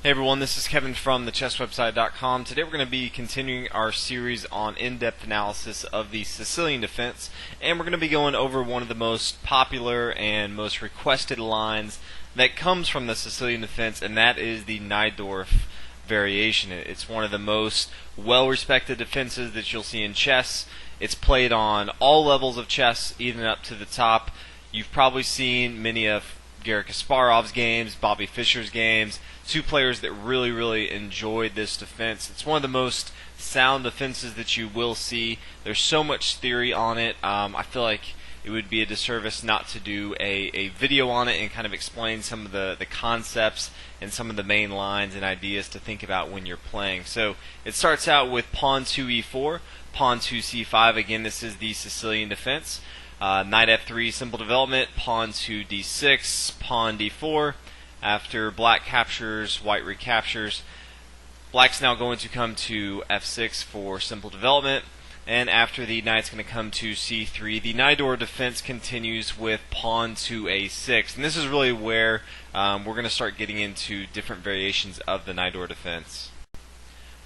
Hey everyone, this is Kevin from thechesswebsite.com. Today we're going to be continuing our series on in-depth analysis of the Sicilian defense, and we're going to be going over one of the most popular and most requested lines that comes from the Sicilian defense, and that is the Najdorf variation. It's one of the most well-respected defenses that you'll see in chess. It's played on all levels of chess, even up to the top. You've probably seen many of Garry Kasparov's games, Bobby Fischer's games, two players that really enjoyed this defense. It's one of the most sound defenses that you will see. There's so much theory on it. I feel like it would be a disservice not to do a video on it and kind of explain some of the concepts and some of the main lines and ideas to think about when you're playing. So it starts out with pawn 2 e4, pawn 2 c5. Again, this is the Sicilian defense. Knight f3, simple development, pawn to d6, pawn d4. After black captures, white recaptures. Black's now going to come to f6 for simple development, and after the knight's going to come to c3. The Najdorf defense continues with pawn to a6, and this is really where we're going to start getting into different variations of the Najdorf defense.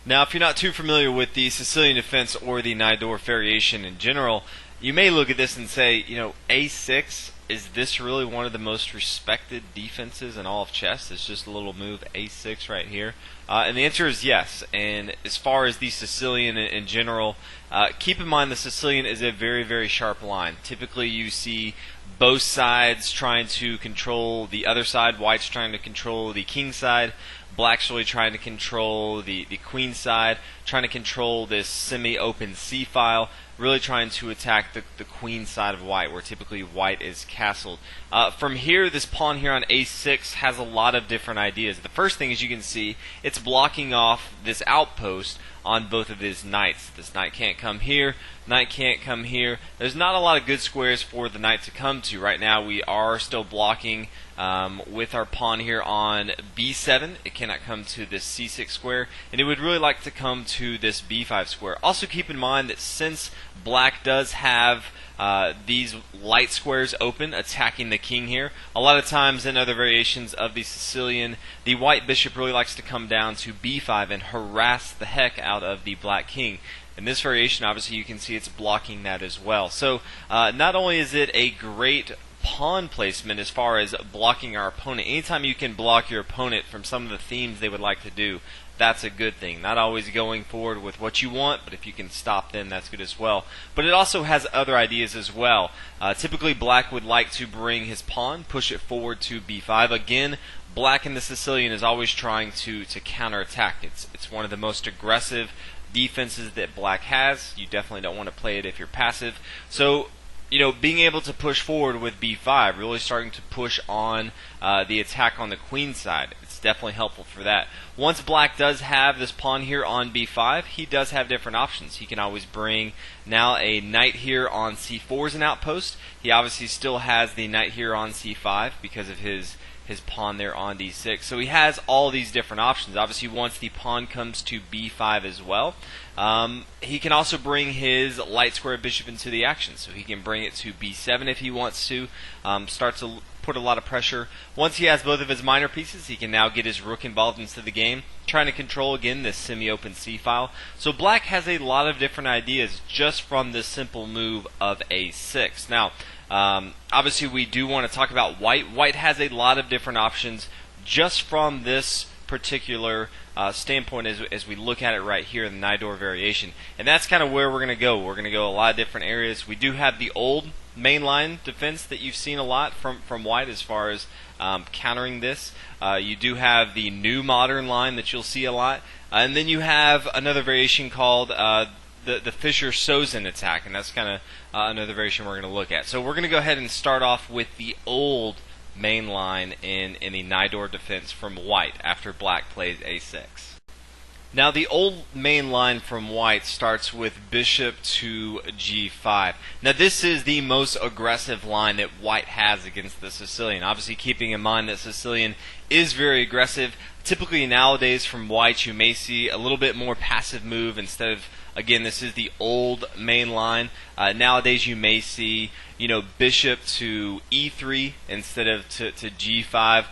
Now, if you're not too familiar with the Sicilian defense or the Najdorf variation in general, you may look at this and say, a6, is this really one of the most respected defenses in all of chess? It's just a little move, a6 right here. And the answer is yes. And as far as the Sicilian in general, keep in mind the Sicilian is a very sharp line. Typically you see both sides trying to control the other side. White's trying to control the king side. Black's really trying to control the queen side, trying to control this semi-open c-file, really trying to attack the queen side of white, where typically white is castled. From here, this pawn here on a6 has a lot of different ideas. The first thing, as you can see, it's blocking off this outpost on both of his knights. This knight can't come here, knight can't come here. There's not a lot of good squares for the knight to come to. Right now we are still blocking with our pawn here on b7. It cannot come to this c6 square, and it would really like to come to this b5 square. Also keep in mind that since black does have these light squares open attacking the king here, a lot of times in other variations of the Sicilian, the white bishop really likes to come down to b5 and harass the heck out of the black king. In this variation, obviously you can see it's blocking that as well. So not only is it a great pawn placement as far as blocking our opponent, anytime you can block your opponent from some of the themes they would like to do, that's a good thing. Not always going forward with what you want, but if you can stop them, that's good as well. But it also has other ideas as well. Typically black would like to bring his pawn, push it forward to b5. Again, black in the Sicilian is always trying to counterattack. It's one of the most aggressive defenses that black has. You definitely don't want to play it if you're passive. So being able to push forward with b5, really starting to push on the attack on the queen side, it's definitely helpful for that. Once black does have this pawn here on b5, he does have different options. He can always bring now a knight here on c4 as an outpost. He obviously still has the knight here on c5 because of his pawn there on d6. So he has all these different options. Obviously, once the pawn comes to b5 as well, he can also bring his light square bishop into the action. So he can bring it to b7 if he wants to. Start to put a lot of pressure. Once he has both of his minor pieces, he can now get his rook involved into the game, trying to control again this semi-open c-file. So black has a lot of different ideas just from this simple move of a6. Now, obviously we do want to talk about white. White has a lot of different options just from this particular standpoint as we look at it right here in the Najdorf variation. And that's kind of where we're going to go. We're going to go a lot of different areas. We do have the old mainline defense that you've seen a lot from white as far as countering this. You do have the new modern line that you'll see a lot. And then you have another variation called the Fischer-Sozin attack, and that's kind of another variation we're going to look at. So we're going to go ahead and start off with the old main line in the Najdorf defense from white after black plays a6. Now the old main line from white starts with bishop to g5. Now this is the most aggressive line that white has against the Sicilian. Obviously keeping in mind that Sicilian is very aggressive. Typically nowadays from white you may see a little bit more passive move instead of, again, this is the old main line. Nowadays you may see, bishop to e3 instead of to g5.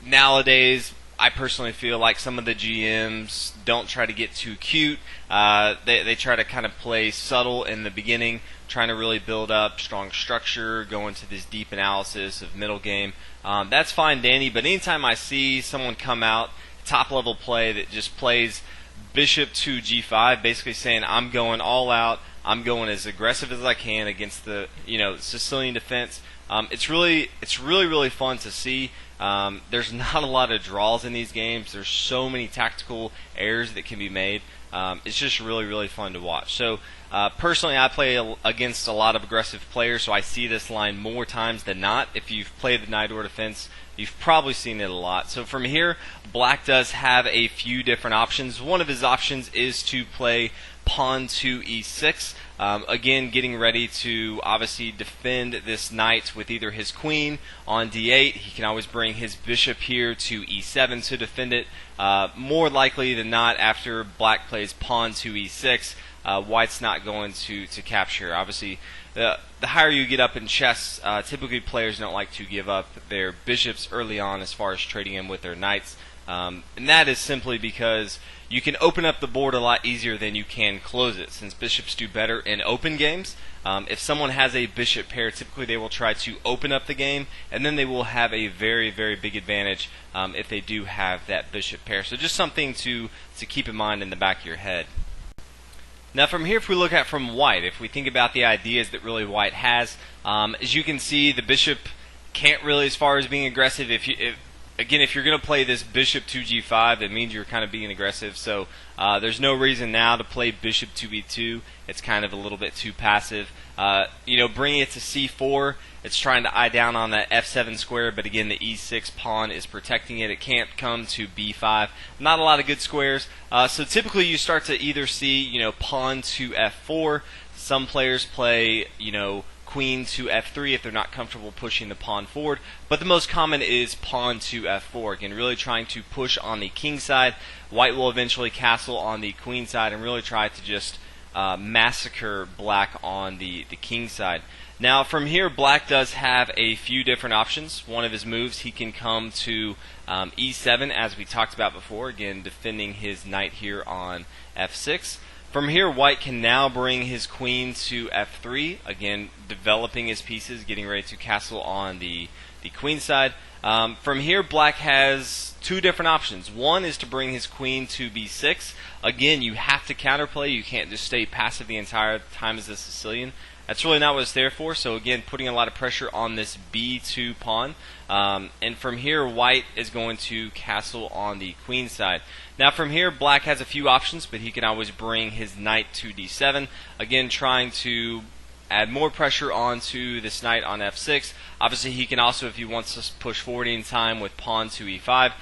Nowadays I personally feel like some of the GMs don't try to get too cute. They try to kind of play subtle in the beginning, trying to really build up strong structure, go into this deep analysis of middle game. That's fine, Danny, but anytime I see someone come out, top level play that just plays bishop to g5, basically saying I'm going all out, I'm going as aggressive as I can against the Sicilian defense. It's really fun to see. There's not a lot of draws in these games. There's so many tactical errors that can be made. It's just really fun to watch. So personally, I play against a lot of aggressive players, so I see this line more times than not. If you've played the Najdorf defense, you've probably seen it a lot. So from here, Black does have a few different options. One of his options is to play pawn to e6. Again, getting ready to obviously defend this knight with either his queen on d8. He can always bring his bishop here to e7 to defend it. More likely than not, after Black plays pawn to e6, White's not going to capture. Obviously, the higher you get up in chess, typically players don't like to give up their bishops early on as far as trading in with their knights. And that is simply because you can open up the board a lot easier than you can close it, since bishops do better in open games. If someone has a bishop pair, typically they will try to open up the game, and then they will have a very big advantage if they do have that bishop pair. So just something to keep in mind in the back of your head. Now from here, if we look at from White, if we think about the ideas that really White has, as you can see, the bishop can't really, as far as being aggressive, if you're going to play this bishop to g5, it means you're kind of being aggressive. So there's no reason now to play bishop to e2. It's kind of a little bit too passive. Bringing it to c4, it's trying to eye down on that f7 square, but again, the e6 pawn is protecting it. It can't come to b5. Not a lot of good squares. So typically you start to either see, pawn to f4. Some players play, queen to f3 if they're not comfortable pushing the pawn forward, but the most common is pawn to f4. Again, really trying to push on the king side. White will eventually castle on the queen side and really try to just massacre Black on the king side. Now from here, Black does have a few different options. One of his moves, he can come to e7, as we talked about before, again defending his knight here on f6. From here, White can now bring his queen to f3, again developing his pieces, getting ready to castle on the queen side. From here, Black has two different options. One is to bring his queen to b6. Again, you have to counterplay. You can't just stay passive the entire time as the Sicilian. That's really not what it's there for. So again, putting a lot of pressure on this b2 pawn. And from here, White is going to castle on the queen side. Now from here, Black has a few options, but he can always bring his knight to d7. Again, trying to add more pressure onto this knight on f6. Obviously, he can also, if he wants to push forward in time, with pawn to e5.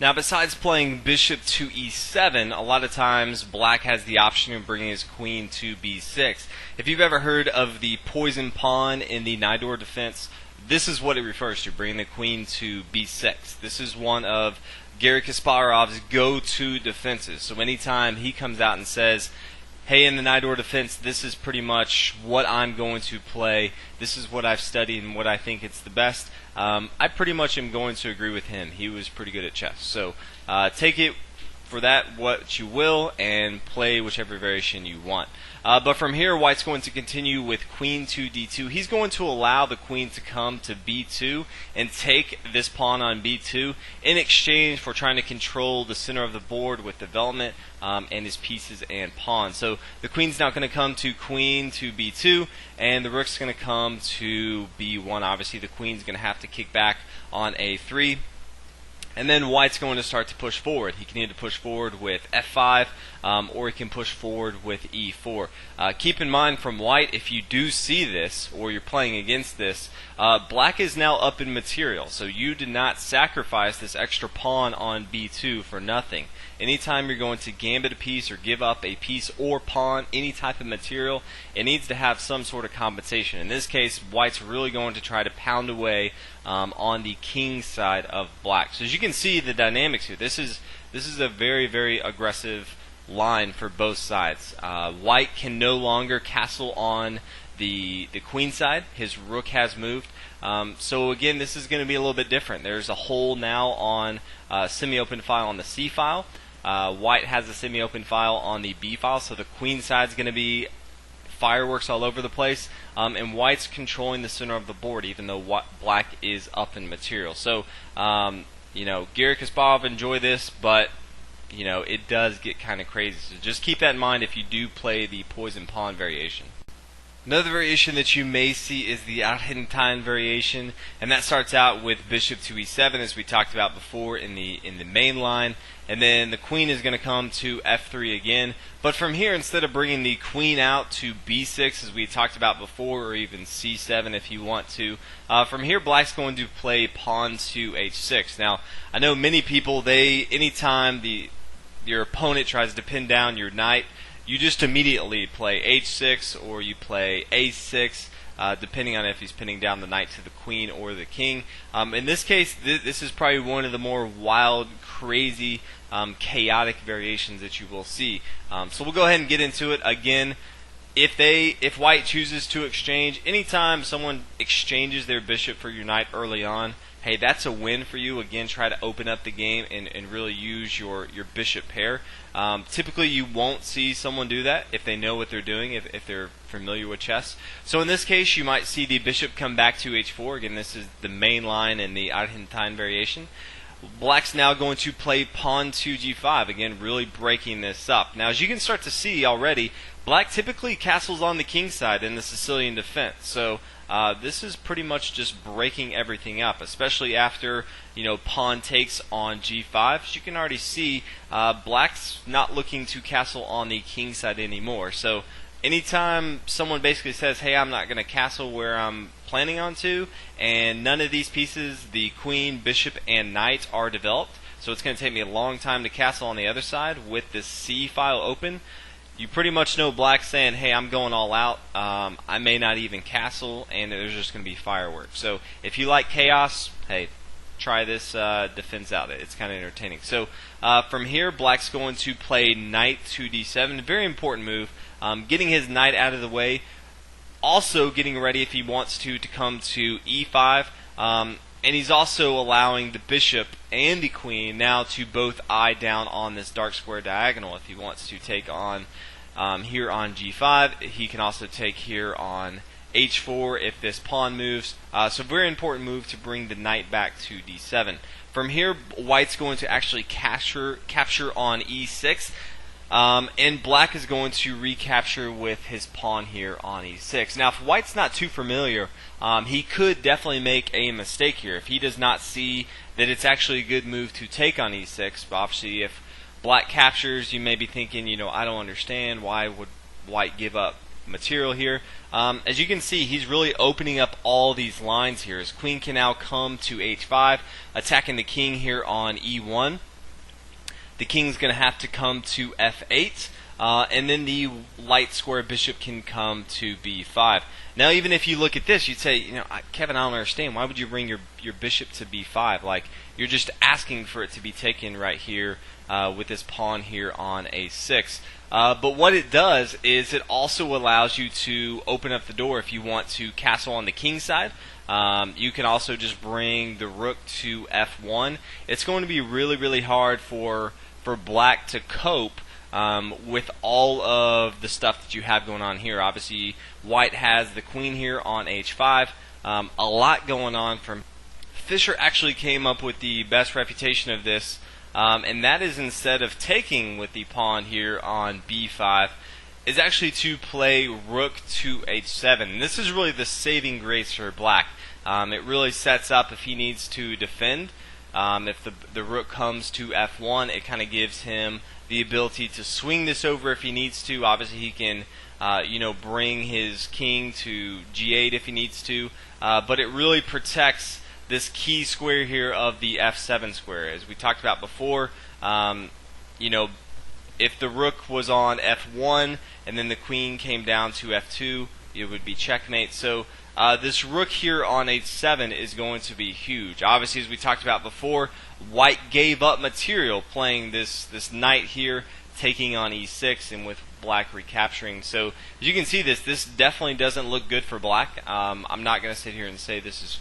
Now, besides playing bishop to e7, a lot of times Black has the option of bringing his queen to b6. If you've ever heard of the poison pawn in the Najdorf defense, this is what it refers to, bringing the queen to b6. This is one of Garry Kasparov's go-to defenses. So anytime he comes out and says, hey, in the Najdorf defense, this is pretty much what I'm going to play, this is what I've studied and what I think it's the best, I pretty much am going to agree with him. He was pretty good at chess. So take it for that what you will and play whichever variation you want. But from here, White's going to continue with queen to d2. He's going to allow the queen to come to b2 and take this pawn on b2 in exchange for trying to control the center of the board with development and his pieces and pawns. So the queen's now going to come to queen to b2, and the rook's going to come to b1. Obviously, the queen's going to have to kick back on a3. And then White's going to start to push forward. He can either push forward with f5 or he can push forward with e4. Keep in mind from White, if you do see this or you're playing against this, Black is now up in material. So you did not sacrifice this extra pawn on b2 for nothing. Anytime you're going to gambit a piece or give up a piece or pawn, any type of material, it needs to have some sort of compensation. In this case, White's really going to try to pound away on the king side of Black. So as you can see the dynamics here, this is a very aggressive line for both sides. White can no longer castle on the queen side. His rook has moved. So again, this is going to be a little bit different. There's a hole now on semi-open file on the C file. White has a semi-open file on the B file, so the queen side is going to be fireworks all over the place, and white's controlling the center of the board, even though black is up in material. So, Garry Kasparov, enjoy this, but it does get kind of crazy. So just keep that in mind if you do play the poison pawn variation. Another variation that you may see is the Argentine variation, and that starts out with bishop to e7, as we talked about before in the main line, and then the queen is going to come to f3 again. But from here, instead of bringing the queen out to b6, as we talked about before, or even c7 if you want to, from here black's going to play pawn to h6. Now, I know many people, anytime your opponent tries to pin down your knight, you just immediately play h6 or you play a6, depending on if he's pinning down the knight to the queen or the king. In this case, this is probably one of the more wild, crazy, chaotic variations that you will see. So we'll go ahead and get into it. Again, if white chooses to exchange, anytime someone exchanges their bishop for your knight early on, hey, that's a win for you. Again, try to open up the game and really use your bishop pair. Typically, you won't see someone do that if they know what they're doing, if they're familiar with chess. So in this case, you might see the bishop come back to h4. Again, this is the main line in the Argentine variation. Black's now going to play pawn to g5, again, really breaking this up. Now, as you can start to see already, black typically castles on the king side in the Sicilian defense. So this is pretty much just breaking everything up, especially after pawn takes on g5. As you can already see, black's not looking to castle on the king side anymore. So anytime someone basically says, hey, I'm not going to castle where I'm planning on to, and none of these pieces, the queen, bishop, and knight, are developed, so it's going to take me a long time to castle on the other side with this C file open, you pretty much know black's saying, hey, I'm going all out, I may not even castle, and there's just going to be fireworks. So if you like chaos, hey, try this defense out. It's kind of entertaining. So from here, black's going to play knight to d7. Very important move. Getting his knight out of the way. Also getting ready, if he wants to come to e5. And he's also allowing the bishop and the queen now to both eye down on this dark square diagonal. If he wants to take on here on g5, he can also take here on h4 if this pawn moves. So very important move to bring the knight back to d7. From here, white's going to actually capture on e6. And black is going to recapture with his pawn here on e6. Now, if white's not too familiar, he could definitely make a mistake here. If he does not see that it's actually a good move to take on e6, but obviously if black captures, you may be thinking, I don't understand, why would white give up material here? As you can see, he's really opening up all these lines here. His queen can now come to h5, attacking the king here on e1. The king's going to have to come to f8, and then the light square bishop can come to b5. Now, even if you look at this, you'd say, Kevin, I don't understand. Why would you bring your bishop to b5? Like, you're just asking for it to be taken right here with this pawn here on a6. But what it does is it also allows you to open up the door if you want to castle on the king side. You can also just bring the rook to f1. It's going to be really, really hard for black to cope with all of the stuff that you have going on here. Obviously, white has the queen here on h5. A lot going on. Fischer actually came up with the best refutation of this, and that is, instead of taking with the pawn here on b5, is actually to play rook to h7. And this is really the saving grace for black. It really sets up if he needs to defend. If the rook comes to f1, it kind of gives him the ability to swing this over if he needs to. Obviously, he can bring his king to g8 if he needs to. But it really protects this key square here of the f7 square. As we talked about before, if the rook was on f1 and then the queen came down to f2, it would be checkmate. So this rook here on h7 is going to be huge. Obviously, as we talked about before, white gave up material playing this knight here taking on e6 and with black recapturing. So as you can see, this definitely doesn't look good for black. I'm not going to sit here and say this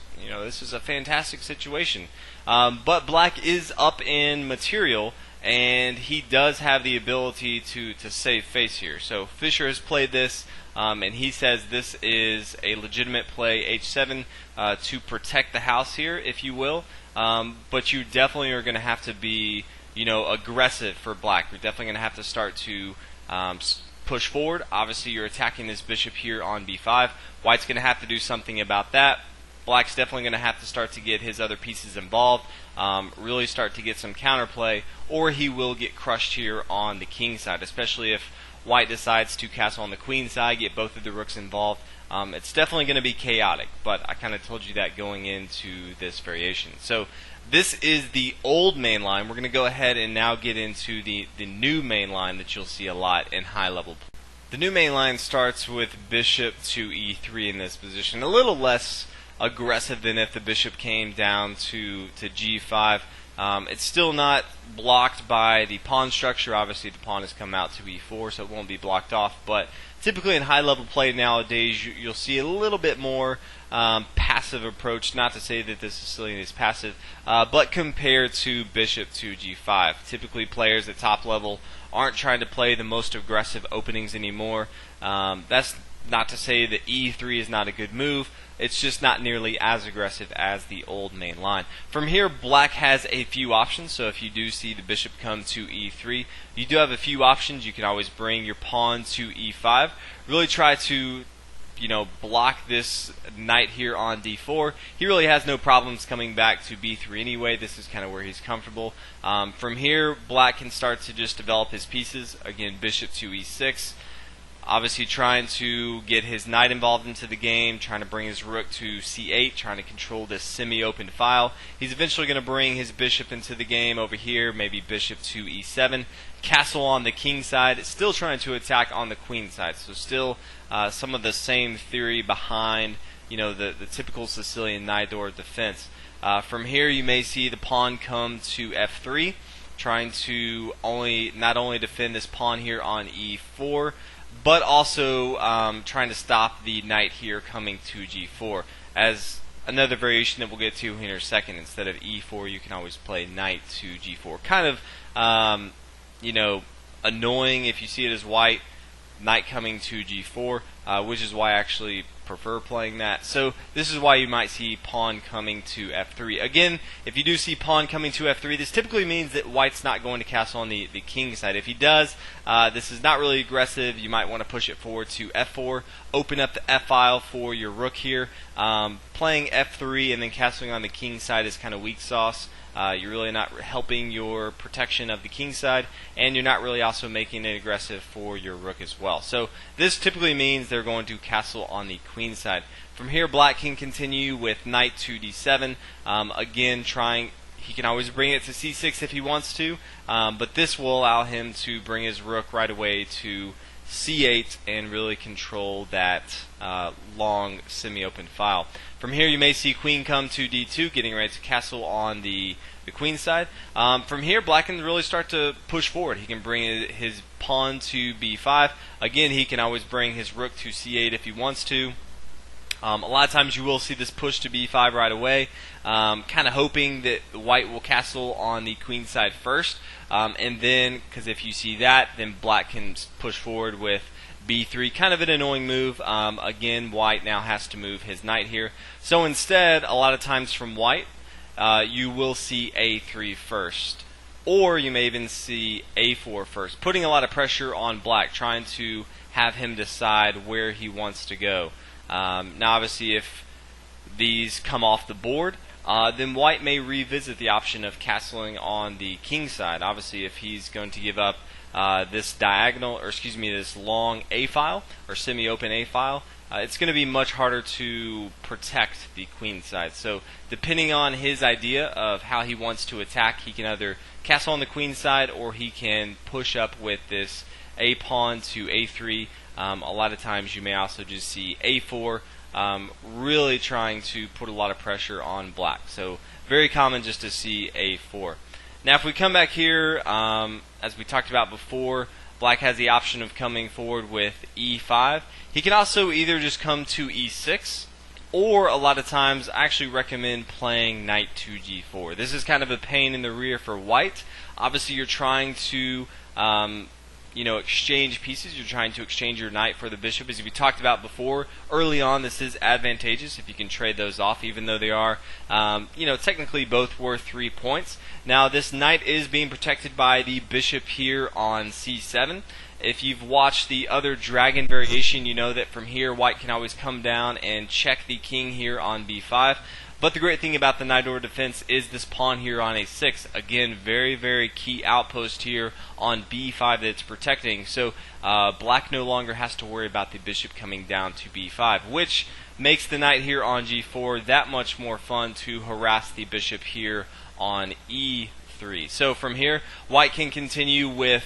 is a fantastic situation, but black is up in material, and he does have the ability to save face here. So Fisher has played this, and he says this is a legitimate play, h7, to protect the house here, if you will. But you definitely are going to have to be, aggressive for black. You're definitely going to have to start to push forward. Obviously, you're attacking this bishop here on b5. White's going to have to do something about that. Black's definitely going to have to start to get his other pieces involved, really start to get some counterplay, or he will get crushed here on the king side, especially if white decides to castle on the queen side, get both of the rooks involved. It's definitely going to be chaotic, but I kind of told you that going into this variation. So this is the old main line. We're going to go ahead and now get into the new main line that you'll see a lot in high level. The new main line starts with bishop to e3 in this position, a little less aggressive than if the bishop came down to g5. It's still not blocked by the pawn structure. Obviously the pawn has come out to e4, so it won't be blocked off, but typically in high level play nowadays you'll see a little bit more passive approach. Not to say that the Sicilian is passive, but compared to bishop to g5, typically players at top level aren't trying to play the most aggressive openings anymore. That's not to say that e3 is not a good move. It's just not nearly as aggressive as the old main line. From here, black has a few options. So if you do see the bishop come to e3, you do have a few options. You can always bring your pawn to e5. Really try to block this knight here on d4. He really has no problems coming back to b3 anyway. This is kind of where he's comfortable. From here, black can start to just develop his pieces. Again, bishop to e6. Obviously trying to get his knight involved into the game, trying to bring his rook to c8, trying to control this semi-open file. He's eventually going to bring his bishop into the game over here, maybe bishop to e7. Castle on the king side, still trying to attack on the queen side. So still some of the same theory behind the typical Sicilian Najdorf defense. From here you may see the pawn come to f3, trying to not only defend this pawn here on e4, but also trying to stop the knight here coming to g4. As another variation that we'll get to here in a second, instead of e4, you can always play knight to g4. Kind of, annoying if you see it as white, knight coming to g4, which is why I actually prefer playing that. So this is why you might see pawn coming to f3. Again, if you do see pawn coming to f3, this typically means that white's not going to castle on the king side. If he does, this is not really aggressive. You might want to push it forward to f4, open up the f-file for your rook here. Playing f3 and then castling on the king side is kind of weak sauce. You're really not helping your protection of the king side, and you're not really also making it aggressive for your rook as well. So this typically means they're going to castle on the queen side. From here, black can continue with knight to d7. Again, he can always bring it to c6 if he wants to, but this will allow him to bring his rook right away to c8 and really control that long semi-open file. From here you may see queen come to d2, getting ready to castle on the queen side. From here, black can really start to push forward. He can bring his pawn to b5. Again, he can always bring his rook to c8 if he wants to. A lot of times you will see this push to b5 right away, kind of hoping that white will castle on the queen side first, and then, because if you see that, then black can push forward with b3. Kind of an annoying move. Again, white now has to move his knight here. So instead, a lot of times from white, you will see a3 first, or you may even see a4 first, putting a lot of pressure on black, trying to have him decide where he wants to go. Now obviously if these come off the board, then white may revisit the option of castling on the king side. Obviously if he's going to give up this this long a file or semi-open a file, it's going to be much harder to protect the queen side. So depending on his idea of how he wants to attack, he can either castle on the queen side or he can push up with this a pawn to a3. A lot of times you may also just see a4, really trying to put a lot of pressure on black. So very common just to see a4. Now if we come back here, as we talked about before, black has the option of coming forward with e5. He can also either just come to e6, or a lot of times I actually recommend playing knight to g4. This is kind of a pain in the rear for white. Obviously you're trying to exchange pieces. You're trying to exchange your knight for the bishop. As we talked about before, early on this is advantageous if you can trade those off, even though they are technically both worth 3 points. Now this knight is being protected by the bishop here on c7. If you've watched the other dragon variation, you know that from here white can always come down and check the king here on b5. But the great thing about the Najdorf defense is this pawn here on a6. Again, very, very key outpost here on b5 that it's protecting. So black no longer has to worry about the bishop coming down to b5, which makes the knight here on g4 that much more fun to harass the bishop here on e3. So from here, white can continue with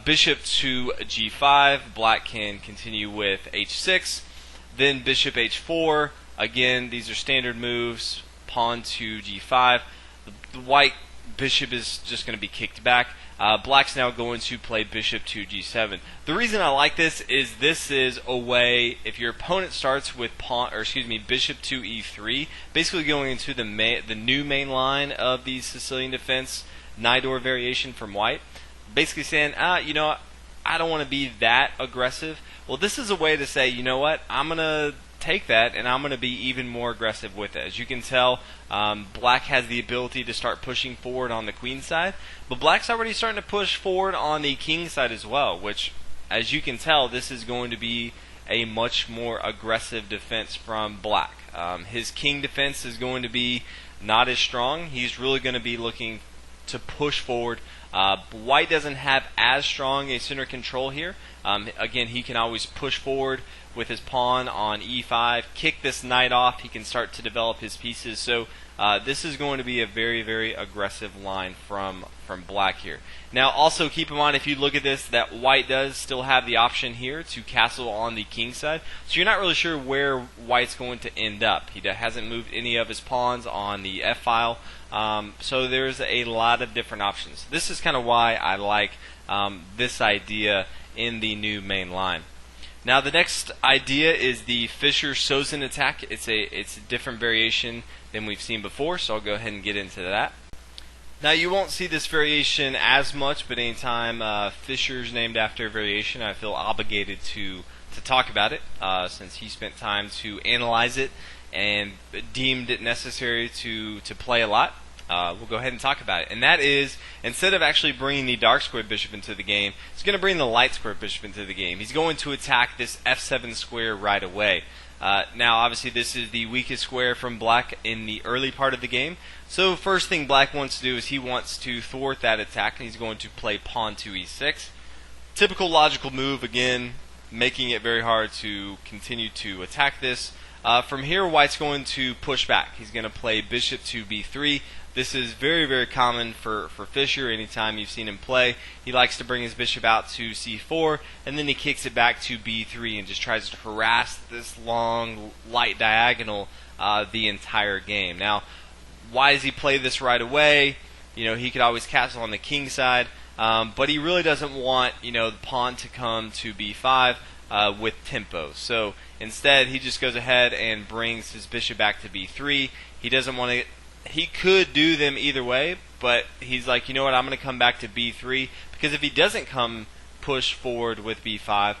bishop to g5, black can continue with h6, then bishop h4. Again, these are standard moves, pawn to g5. The white bishop is just going to be kicked back. Black's now going to play bishop to g7. The reason I like this is a way, if your opponent starts with bishop to e3, basically going into the new main line of the Sicilian defense Najdorf variation from white, basically saying, I don't want to be that aggressive. Well, this is a way to say, you know what, I'm going to take that and I'm going to be even more aggressive with it. As you can tell, black has the ability to start pushing forward on the queen side, but black's already starting to push forward on the king side as well, which, as you can tell, this is going to be a much more aggressive defense from black. His king defense is going to be not as strong. He's really going to be looking to push forward. White doesn't have as strong a center control here. Again, he can always push forward with his pawn on e5, kick this knight off. He can start to develop his pieces. So this is going to be a very, very aggressive line from black here. Now also keep in mind, if you look at this, that white does still have the option here to castle on the king side. So you're not really sure where white's going to end up. He hasn't moved any of his pawns on the f-file. So there's a lot of different options. This is kind of why I like this idea in the new main line. Now the next idea is the Fischer-Sosen attack. It's a different variation than we've seen before, so I'll go ahead and get into that. Now you won't see this variation as much, but anytime Fischer's named after a variation, I feel obligated to talk about it, since he spent time to analyze it and deemed it necessary to play a lot. We'll go ahead and talk about it. And that is, instead of actually bringing the dark squared bishop into the game, he's going to bring the light squared bishop into the game. He's going to attack this f7 square right away. Now, obviously, this is the weakest square from black in the early part of the game. So first thing black wants to do is he wants to thwart that attack, and he's going to play pawn to e6. Typical logical move, again, making it very hard to continue to attack this. From here, white's going to push back. He's going to play bishop to b3. This is very, very common for Fischer. Anytime you've seen him play, he likes to bring his bishop out to c4, and then he kicks it back to b3 and just tries to harass this long, light diagonal the entire game. Now, why does he play this right away? He could always castle on the king side, but he really doesn't want the pawn to come to b5 with tempo. So instead, he just goes ahead and brings his bishop back to b3. He doesn't want to. He could do them either way, but he's like, you know what, I'm going to come back to b3, because if he doesn't come push forward with b5,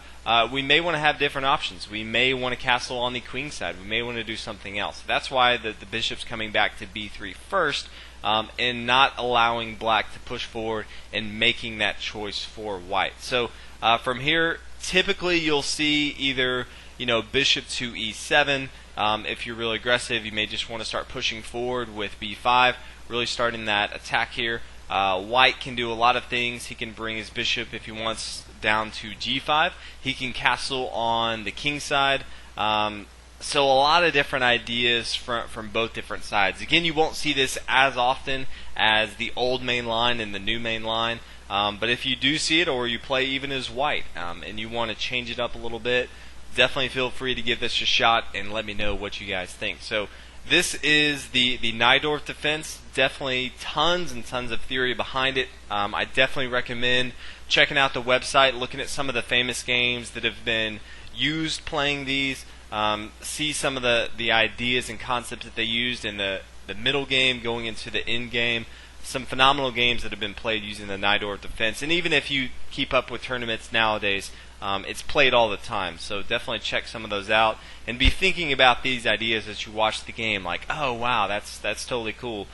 we may want to have different options. We may want to castle on the queen side. We may want to do something else. That's why the bishop's coming back to b3 first, and not allowing black to push forward and making that choice for white. So from here, typically you'll see either bishop to e7. If you're really aggressive, you may just want to start pushing forward with b5, really starting that attack here. White can do a lot of things. He can bring his bishop, if he wants, down to g5. He can castle on the king side. So a lot of different ideas from both different sides. Again, you won't see this as often as the old main line and the new main line. But if you do see it, or you play even as white, and you want to change it up a little bit, definitely feel free to give this a shot and let me know what you guys think. So This is the Najdorf defense. Definitely tons and tons of theory behind it. I definitely recommend checking out the website, looking at some of the famous games that have been used playing these. See some of the ideas and concepts that they used in the middle game going into the end game. Some phenomenal games that have been played using the Najdorf defense. And even if you keep up with tournaments nowadays, it's played all the time. So definitely check some of those out and be thinking about these ideas as you watch the game. Like, oh wow, that's totally cool.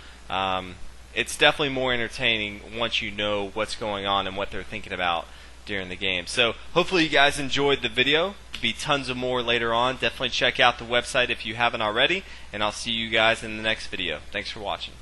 It's definitely more entertaining once you know what's going on and what they're thinking about during the game. So hopefully you guys enjoyed the video. There'll be tons of more later on. Definitely check out the website if you haven't already, and I'll see you guys in the next video. Thanks for watching.